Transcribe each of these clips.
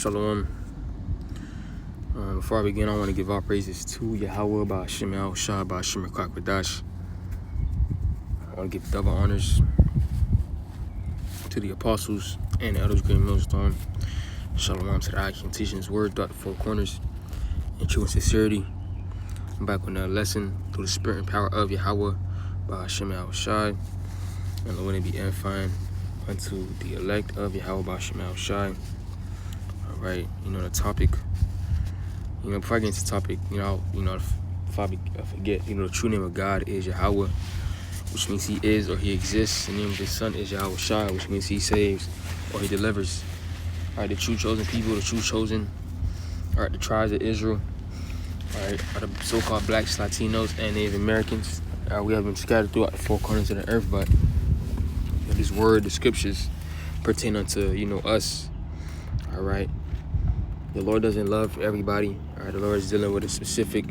Shalom. Before I begin, I want to give all praises to Yahweh, Ba'ashem Yahushua, Ba'ashem Kwadash. I want to give double honors to the apostles and the elders, great millstone. Shalom to the I can teach His word throughout the four corners in true and sincerity. I'm back with another lesson through the spirit and power of Yahweh, Ba'ashem Yahushua, and the way to be edifying unto the elect of Yahweh, Ba'ashem Yahushua. All right, the topic. Before I get into the topic, if I forget, the true name of God is Yahweh, which means He is or He exists. The name of His Son is Yahweh Shai, which means He saves or He delivers. All right, the true chosen people, the true chosen, all right, the tribes of Israel, all right, are the so-called blacks, Latinos, and Native Americans. We have been scattered throughout the four corners of the earth, but this word, the scriptures, pertain unto, us, all right? The Lord doesn't love everybody. All right, the Lord is dealing with a specific,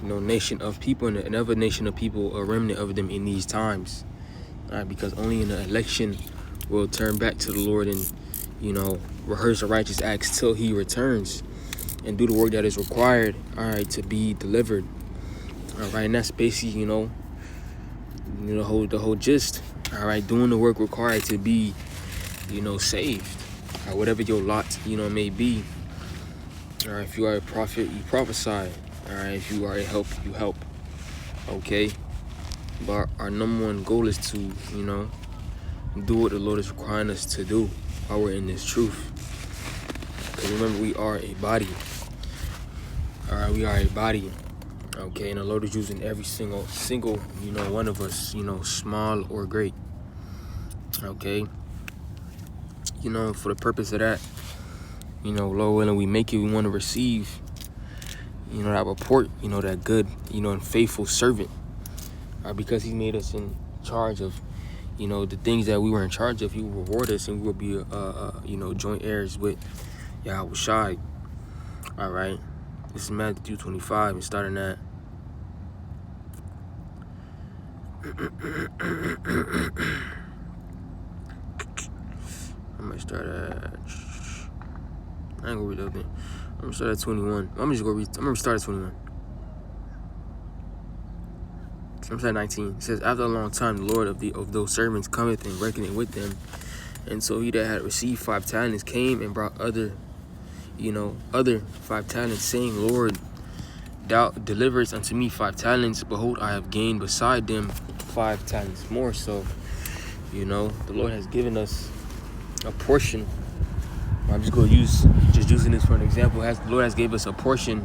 nation of people, and another nation of people, a remnant of them in these times. All right, because only in the election will turn back to the Lord and, rehearse the righteous acts till He returns and do the work that is required. All right, to be delivered. All right, and that's basically, the whole gist. All right, doing the work required to be, saved. All right, whatever your lot, may be. All right, if you are a prophet, you prophesy. All right, if you are a help, you help. Okay? But our number one goal is to, do what the Lord is requiring us to do while we're in this truth. Because remember, we are a body. All right, we are a body. Okay, and the Lord is using every single, one of us, small or great. Okay? For the purpose of that, Lord willing, we make it, we want to receive, that report, that good, and faithful servant. Because He made us in charge of, the things that we were in charge of. He will reward us, and we will be, joint heirs with Yahweh Shai. All right. This is Matthew 25, and starting at I'm gonna start at. I ain't gonna read the other thing. I'm gonna start at 21. I'm gonna start at 21. So I'm starting at 19. It says, after a long time, the Lord of those servants cometh and reckoneth with them. And so he that had received 5 talents came and brought other 5 talents, saying, Lord, thou deliverest unto me 5 talents. Behold, I have gained beside them 5 talents more. So, the Lord has given us a portion. I'm just going to using this for an example. The Lord has gave us a portion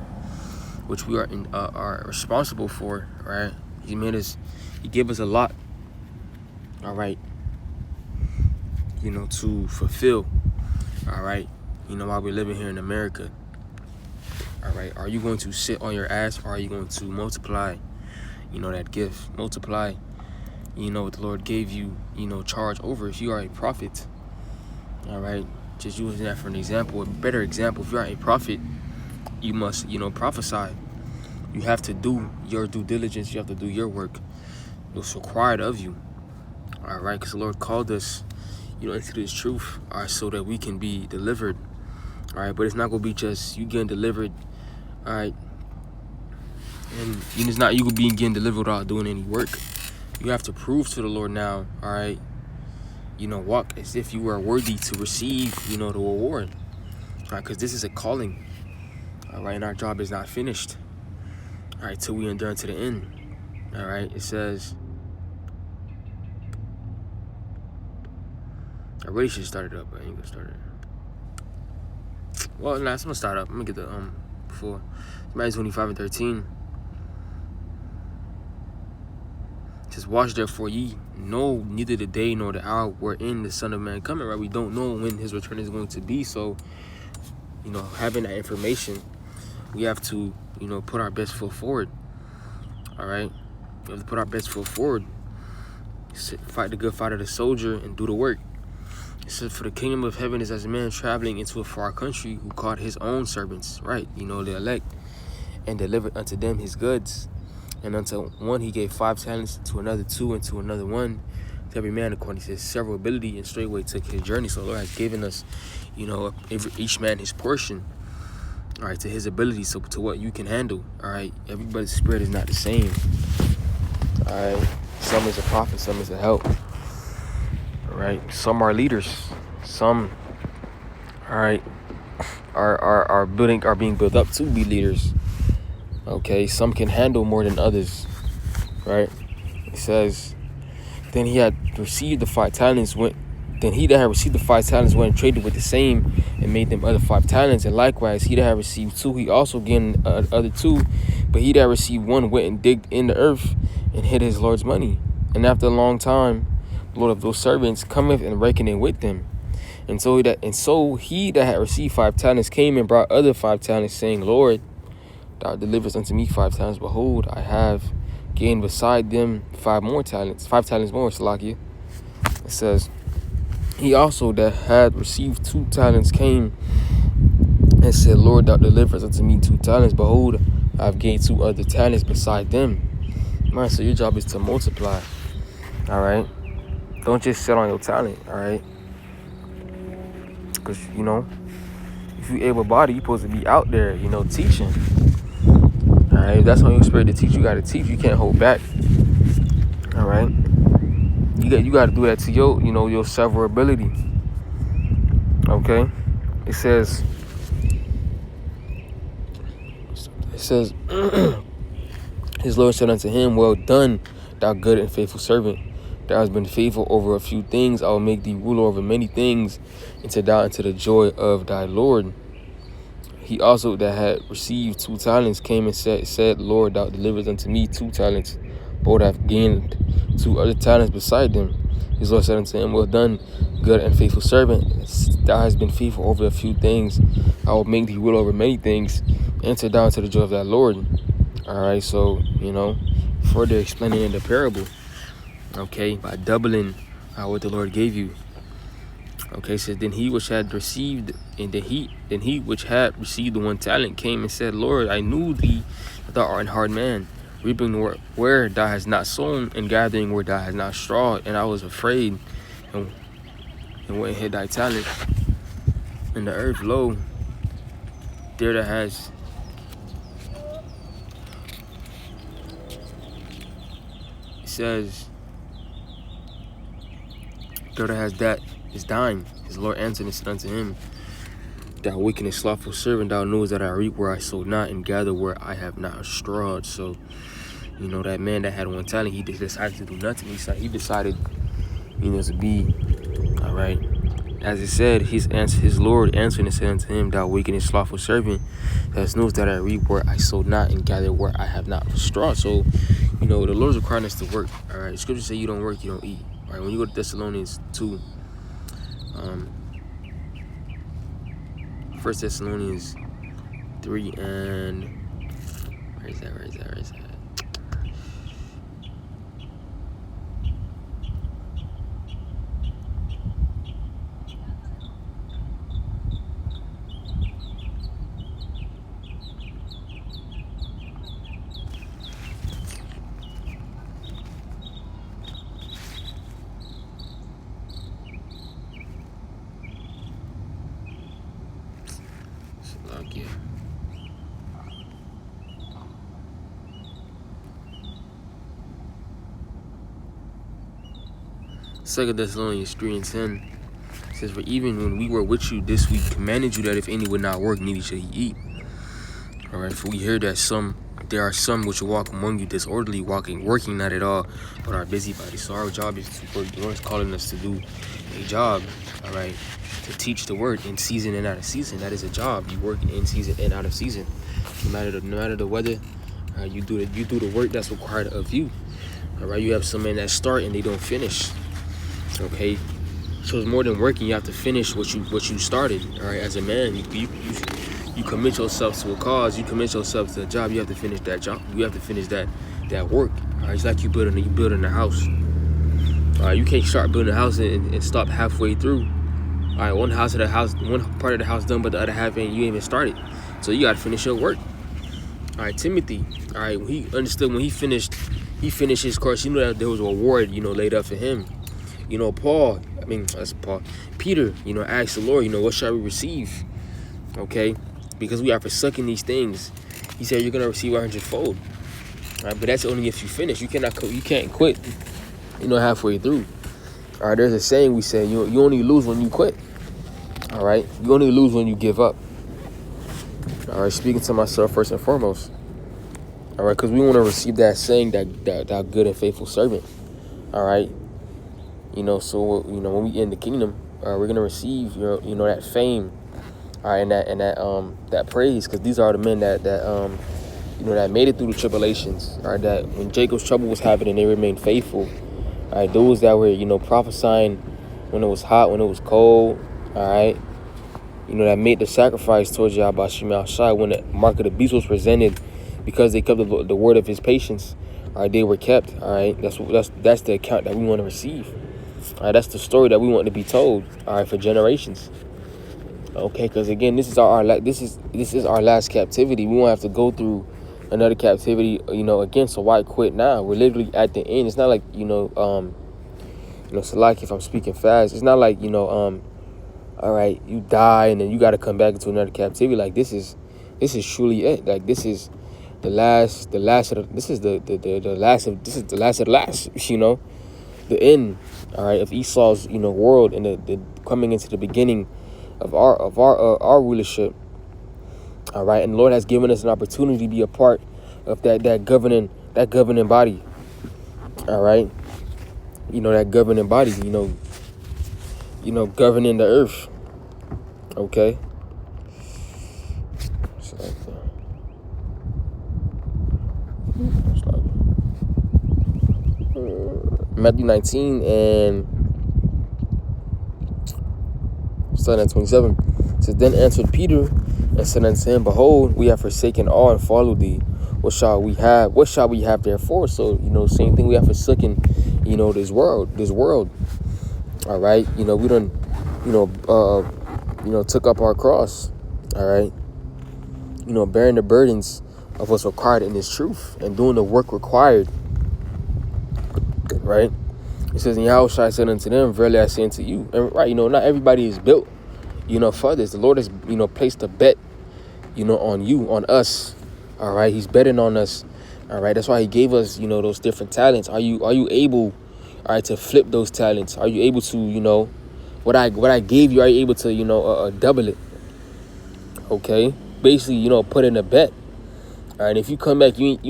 which we are responsible for, right? He gave us a lot, all right, to fulfill, all right, while we're living here in America, all right. Are you going to sit on your ass, or are you going to multiply, that gift, multiply, what the Lord gave you, charge over? If you are a prophet, all right, just using that for an example, a better example, if you are a prophet, you must, prophesy. You have to do your due diligence. You have to do your work. What's required of you, all right? Because the Lord called us, into this truth, all right, so that we can be delivered, all right? But it's not going to be just you getting delivered, all right? And it's not you getting delivered without doing any work. You have to prove to the Lord now, all right? Walk as if you are worthy to receive, the reward. All right, because this is a calling. All right, and our job is not finished. All right, till we endure unto the end. All right, it says, I really should start it up, but I ain't gonna start it. Well, I'm gonna start up. I'm gonna get the before. Matthew 25 and 13. It says, watch therefore, ye know neither the day nor the hour wherein the Son of Man coming, right? We don't know when His return is going to be. So, having that information, we have to, put our best foot forward. All right? We have to put our best foot forward. Fight the good fight of the soldier and do the work. It says, for the kingdom of heaven is as a man traveling into a far country who caught his own servants, right? The elect, and delivered unto them his goods. And unto one he gave 5 talents, to another 2, and to another 1, to every man according to his several ability, and straightway took his journey. So the Lord has given us, each man his portion, all right, to his ability, so to what you can handle, all right? Everybody's spirit is not the same, all right? Some is a prophet, some is a help, all right? Some are leaders, some, all right, are being built up to be leaders, okay? Some can handle more than others, right? It says, then he that had received the 5 talents went and traded with the same, and made them other 5 talents. And likewise, he that had received 2, he also gained other 2. But he that received 1 went and digged in the earth and hid his Lord's money. And after a long time, the Lord of those servants cometh and reckoneth with them. And so he that had received 5 talents came and brought other 5 talents, saying, Lord, thou deliverest unto me 5 talents. Behold, I have gained beside them 5 talents more, Salakia. It says, he also that had received 2 talents came and said, Lord, thou deliverest unto me 2 talents. Behold, I have gained 2 other talents beside them. Man, so your job is to multiply, all right? Don't just sit on your talent, all right? Because, if you able-bodied, you're supposed to be out there, teaching. All right, if that's on your spirit to teach, you got to teach. You can't hold back. All right, you got to do that to your several ability. Okay, it says his Lord said unto him, well done, thou good and faithful servant. Thou hast been faithful over a few things. I will make thee ruler over many things, enter thou into the joy of thy Lord. He also that had received 2 talents came and said, Lord, thou deliverest unto me 2 talents. Behold, I have gained 2 other talents beside them. His Lord said unto him, well done, good and faithful servant. Thou hast been faithful over a few things. I will make thee rule over many things. Enter down into the joy of thy Lord. All right, so, further explaining in the parable, okay, by doubling what the Lord gave you. Okay, so then he which had received, and then he which had received the 1 talent came and said, Lord, I knew thee that thou art an hard man, reaping where thou hast not sown, and gathering where thou hast not strawed. And I was afraid, and went and hid thy talent in the earth. Lo, there thou hast it says, there thou hast that is thine. His Lord answered and said unto him, thou wicked and slothful servant, thou knowest that I reap where I sowed not, and gather where I have not strawed. So, that man that had 1 talent, he decided to do nothing. He decided, to be, all right. As it said, his Lord answered and said unto him, thou wicked and slothful servant, thou knowest that I reap where I sowed not, and gather where I have not strawed. So, the Lord's requiring us to work, all right. The scripture say you don't work, you don't eat. All right, when you go to Thessalonians 2, 1 Thessalonians 3 and where is that? Yeah. 2 Thessalonians 3 and 10 says, for even when we were with you this week, commanded you that if any would not work, neither shall he eat. All right, for we hear that there are some which walk among you disorderly, working not at all, but are busybodies. So our job is to work. The Lord is calling us to do a job, all right, to teach the word in season and out of season. That is a job. You work in season and out of season. No matter the weather, you do the work that's required of you. All right, you have some men that start and they don't finish. Okay, so it's more than working. You have to finish what you started. All right, as a man, you commit yourself to a cause. You commit yourself to a job. You have to finish that job. You have to finish that work. All right, it's like you building a house. All right, you can't start building a house and stop halfway through. All right, one part of the house done, but the other half you ain't even started. So you got to finish your work. All right, Timothy. All right, he understood when he finished his course. He knew that there was a reward, laid up for him. Paul, that's Paul, Peter, asked the Lord, what shall we receive? Okay, because we are forsaking these things. He said you're gonna receive 100-fold. All right, but that's only if you finish. You can't quit, halfway through. All right, there's a saying we say, you only lose when you quit. All right, you only lose when you give up. All right, speaking to myself first and foremost. All right, because we want to receive that saying, that good and faithful servant. All right, so when we in the kingdom, we're gonna receive that fame. All right, and that praise, because these are the men that made it through the tribulations. All right, that when Jacob's trouble was happening, they remained faithful. All right, those that were prophesying when it was hot, when it was cold. All right, that made the sacrifice towards Yahweh Shem Shai when the mark of the beast was presented, because they kept the word of his patience. All right, they were kept. All right, that's the account that we want to receive. All right, that's the story that we want to be told. All right, for generations. Okay, because again, this is our last captivity. We won't have to go through another captivity, again. So why quit now? We're literally at the end. It's not like Salaki, if I'm speaking fast, it's not like all right, you die and then you got to come back into another captivity. Like this is truly it. Like this is the last of the last of the last. The end. All right, of Esau's world, and the coming into the beginning of our rulership. All right, and the Lord has given us an opportunity to be a part of that governing body. All right, that governing body. Governing the earth. Okay. Matthew 19 and starting at 27. It says, then answered Peter and said unto him, behold, we have forsaken all and followed thee. What shall we have? What shall we have therefore? So, same thing, we have forsaken, this world. All right. We done, took up our cross. All right. Bearing the burdens of what's required in this truth and doing the work required. Right. It says, and Yahushua said unto them, verily I say unto you. And right, not everybody is built, for this. The Lord has, placed a bet, on you, on us. All right. He's betting on us. All right. That's why he gave us, those different talents. Are you able, all right, to flip those talents? Are you able to, what I gave you, are you able to, double it? Okay. Basically, put in a bet. All right. If you come back, you ain't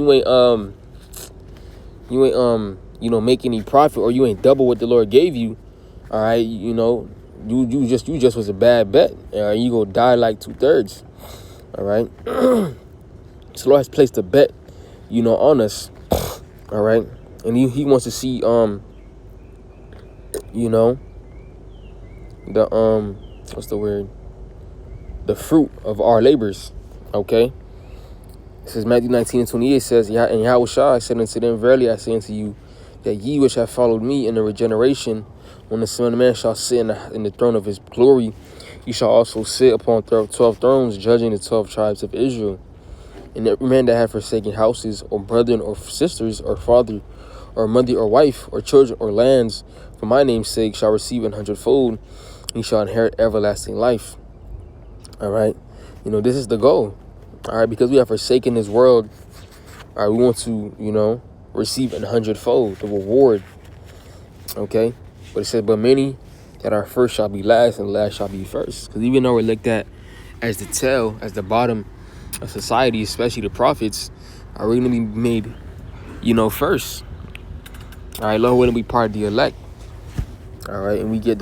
make any profit, or you ain't double what the Lord gave you. All right. You just was a bad bet. You go die like 2/3. All right. So the Lord has placed a bet, on us. All right. And he wants to see, what's the word? The fruit of our labors. Okay. It says Matthew 19 and 28 says, and Yahushua said unto them, verily I say unto you, that ye which have followed me in the regeneration, when the Son of Man shall sit in the throne of his glory, ye shall also sit upon 12 thrones, judging the 12 tribes of Israel. And every man that hath forsaken houses, or brethren, or sisters, or father, or mother, or wife, or children, or lands, for my name's sake, shall receive 100-fold, and he shall inherit everlasting life. All right. This is the goal. All right. Because we have forsaken this world. All right. We want to, receive 100-fold, the reward. Okay. But it says, but many that are first shall be last, and last shall be first. Because even though we're looked at as the tail, as the bottom of society, especially the prophets, are we going to be made, first. All right. Lord, we're going to be part of the elect. All right. And we get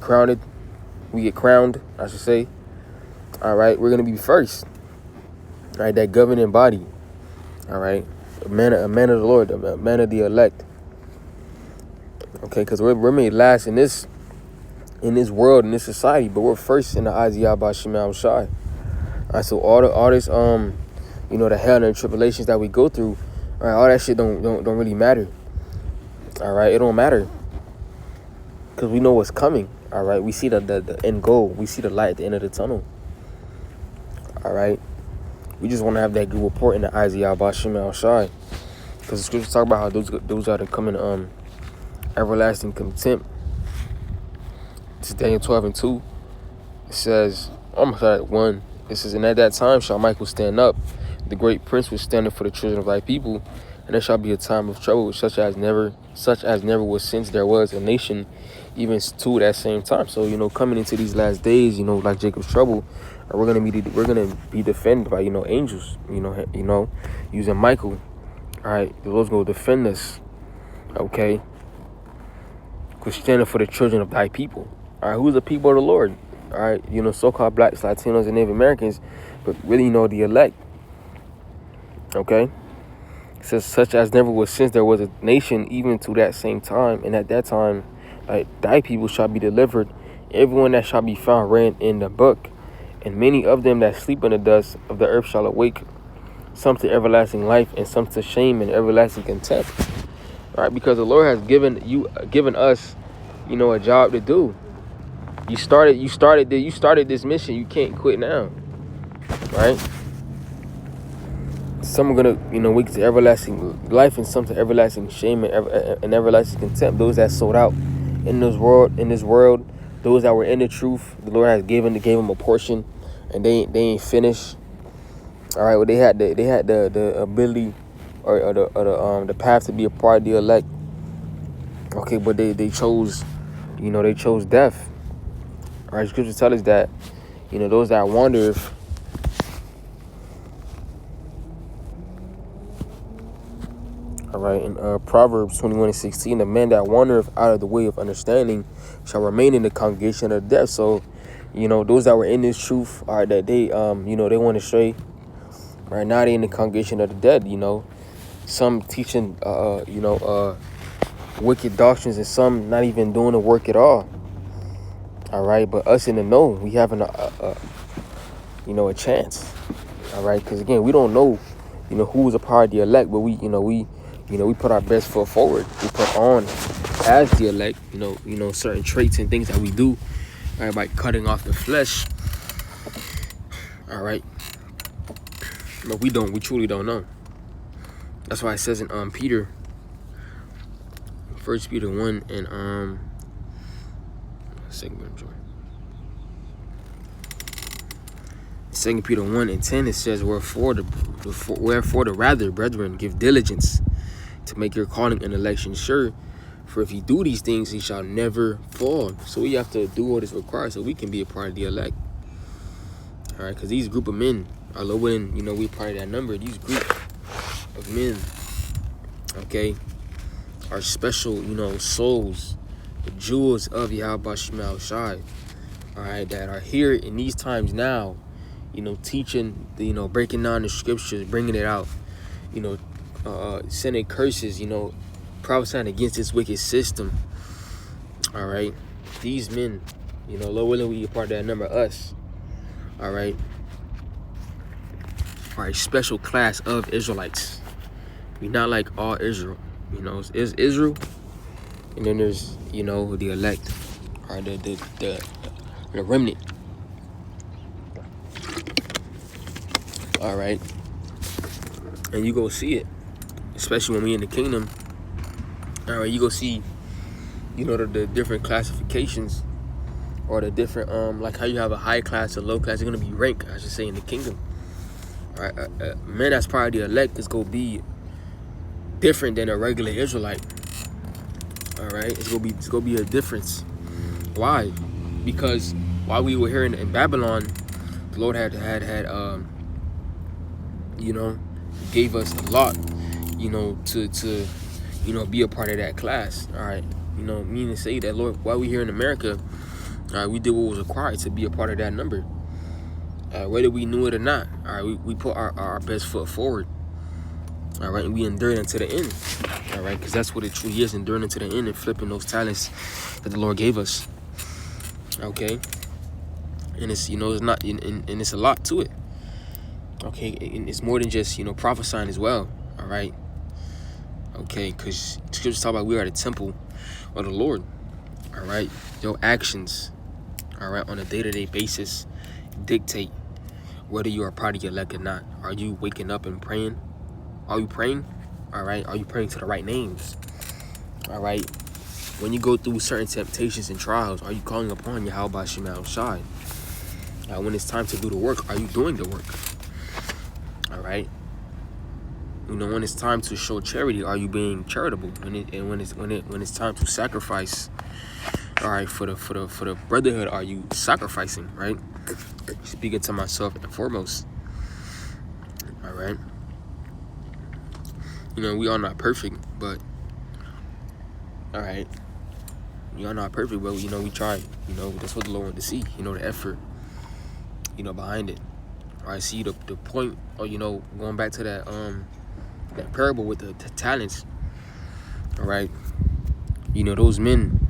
crowned, I should say. All right. We're going to be first. All right. That governing body. All right. A man of the Lord, a man of the elect. Okay, because we're made last in this world, in this society, but we're first in the eyes of Yahweh Shem Shai. All right, so all this the hell and the tribulations that we go through, all right, all that shit don't really matter. All right, it don't matter, because we know what's coming. All right, we see the end goal, we see the light at the end of the tunnel. All right. We just want to have that good report in the eyes of Yahweh Shem Shai. Because the scriptures talk about how those are the coming everlasting contempt. This is Daniel 12:2. It says, I'm sorry, 1. It says, and at that time shall Michael stand up, the great prince was standing for the children of thy people, and there shall be a time of trouble such as never was since there was a nation, even to that same time. So, coming into these last days, like Jacob's trouble, we're gonna be defended by, angels, using Michael. All right, the Lord's gonna defend us. Okay, because standing for the children of thy people. All right, who's the people of the Lord? All right, so-called blacks, Latinos, and Native Americans, but really, the elect. Okay, it says, such as never was since there was a nation, even to that same time, and at that time, like thy people shall be delivered, everyone that shall be found ran in the book, and many of them that sleep in the dust of the earth shall awake, some to everlasting life, and some to shame and everlasting contempt. All right, because the Lord has given us, a job to do. You started this mission. You can't quit now, right? Some are gonna, wake to everlasting life, and some to everlasting shame and everlasting contempt. Those that sold out in this world, those that were in the truth, the Lord has gave them a portion, and they ain't finished. All right, well they had the ability or the path to be a part of the elect. Okay, but they chose, they chose death. All right, Scripture tells us that, those that wander. All right, in Proverbs 21:16, the man that wandereth out of the way of understanding shall remain in the congregation of death. So, those that were in this truth, all right, that they, they went astray. Right now, they in the congregation of the dead. Some teaching, wicked doctrines, and some not even doing the work at all. All right, but us in the know, we having a chance. All right, because again, we don't know, who's a part of the elect, but we put our best foot forward. We put on as the elect, certain traits and things that we do, all right, by cutting off the flesh. All right, but we truly don't know. That's why it says in Peter, 1 Peter 1 and 2 Peter 1:10, it says, wherefore the rather, brethren, give diligence to make your calling and election sure. For if you do these things, you shall never fall. So we have to do what is required so we can be a part of the elect. All right, because these group of men, although when, we part of that number, these group of men, okay, are special, souls, the jewels of Yahweh Shema Shai, all right, that are here in these times now, teaching, breaking down the scriptures, bringing it out, sending curses, prophesying against this wicked system. All right, these men, Lord willing, we a part of that number, us. All right, are a special class of Israelites. We not like all Israel. It's Israel, and then there's, the elect, or the remnant. All right, and you go see it, especially when we in the kingdom. All right, you go see, the different classifications, or the different like how you have a high class and low class. You're gonna be ranked, I should say, in the kingdom. All right, man that's part of the elect is gonna be different than a regular Israelite. All right, it's gonna be a difference. Why? Because while we were here in Babylon, the Lord had gave us a lot, to be a part of that class. All right, meaning to say that, Lord, while we here in America, all right, we did what was required to be a part of that number. Whether we knew it or not, all right, we put our best foot forward. All right, and we endured unto the end. All right, because that's what it truly is, enduring unto the end and flipping those talents that the Lord gave us. Okay, and it's it's not, and it's a lot to it. Okay, and it's more than just prophesying as well. All right, okay, because scriptures talk about we are the temple of the Lord. All right, your actions, all right, on a day-to-day basis dictate whether you are part of your elect or not. Are you waking up and praying? Are you praying? All right, are you praying to the right names? All right, when you go through certain temptations and trials, are you calling upon Yahweh Shem Shai? When it's time to do the work, are you doing the work? All right. When it's time to show charity, are you being charitable? When it's time to sacrifice, all right, for the brotherhood, are you sacrificing? Right. Speaking to myself and foremost. All right. We are not perfect, but all right. We are not perfect, but we try. That's what the Lord wanted to see. The effort. Behind it. All right. See the point. Or going back to that parable with the talents. All right. Those men,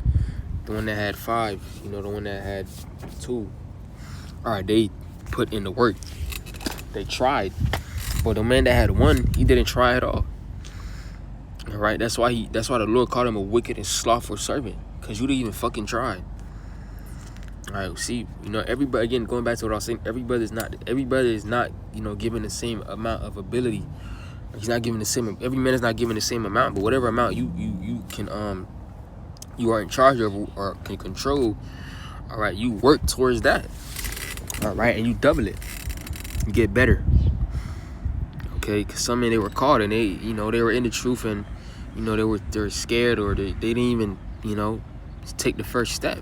the one that had 5, the one that had 2. All right, they put in the work. They tried. But the man that had 1, he didn't try at all. All right, that's why the Lord called him a wicked and slothful servant, because you didn't even fucking try. All right, see, everybody, again, going back to what I was saying, everybody is not, given the same amount of ability. He's not giving the same. Every man is not given the same amount, but whatever amount you can you are in charge of or can control. All right, you work towards that. All right, and you double it. You get better. Okay, because some men, they were caught and they were in the truth, and they were scared, or they didn't even take the first step.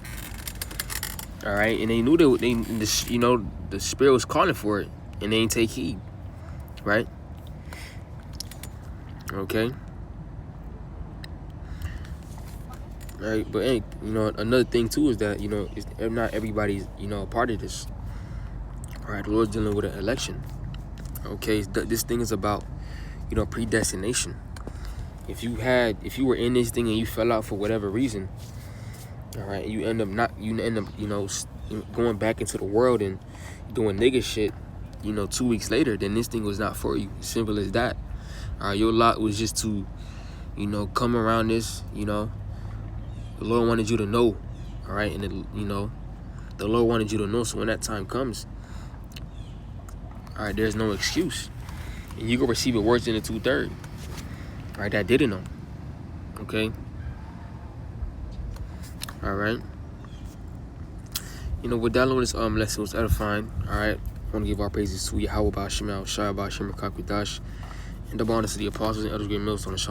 All right, and they knew the spirit was calling for it, and they didn't take heed. Right. Okay. All right, but hey, another thing too is that not everybody's a part of this. All right, the Lord's dealing with an election. Okay, this thing is about predestination. If you were in this thing and you fell out for whatever reason, all right, you end up going back into the world and doing nigga shit, 2 weeks later, then this thing was not for you. Simple as that. All right, your lot was just to, come around this, The Lord wanted you to know, all right? And, the Lord wanted you to know, so when that time comes, all right, there's no excuse. And you can receive it worse than the 2/3, all right, that didn't know, okay? All right. With that this lesson was edifying, all right? I want to give our praises to Yahweh Ba'Shem Shai Ba'Shem Kakwadash, and the bonus to the apostles and elders, great millstone, inshallah.